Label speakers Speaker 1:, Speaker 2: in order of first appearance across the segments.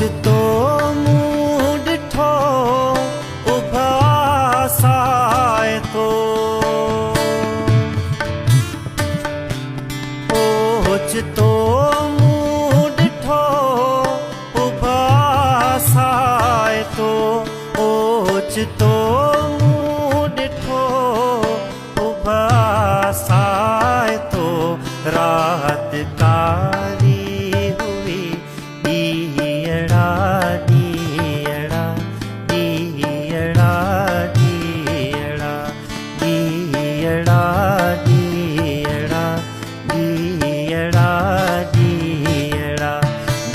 Speaker 1: ओचितो मूं ॾिठो उभासाए तो ओचितो मूं ॾिठो उभासाए तो ओचितो मूं ॾिठो उभासाए तो रात कारी हुई ॾीअड़ा ॾीअड़ा ॾीअड़ा ॾीअड़ा ॾीअड़ा ॾीअड़ा ॾीअड़ा ॾीअड़ा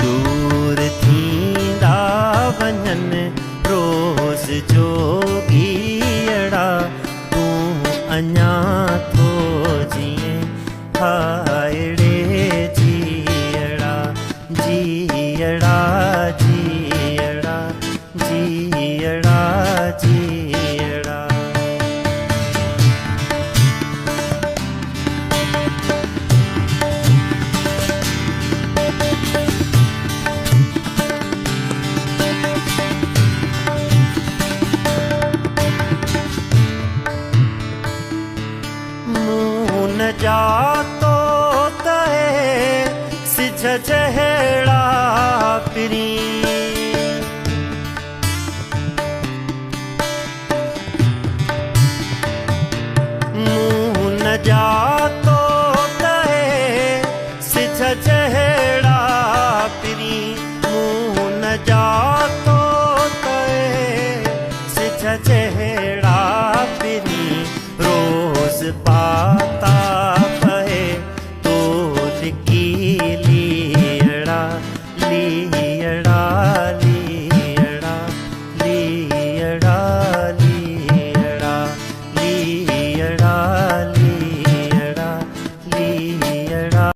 Speaker 1: दूर थींदा वञनि रोज़ जोगीअड़ा तूं अञा थो जीअं हायड़े जीअड़ा जीअड़ा जीअड़ा जीअड़ा जीअड़ा मुँह न जातो तहे सिझ जहिड़ा पिरी मुँह न जातो तहे सिझ जहिड़ा पिरी मुँह न जातो तहे सिझ जहिड़ा पिरी रोज़ पाता पहे तो लीअड़ा लीअड़ा लीअड़ा लीअड़ा लीअड़ा लीअड़ा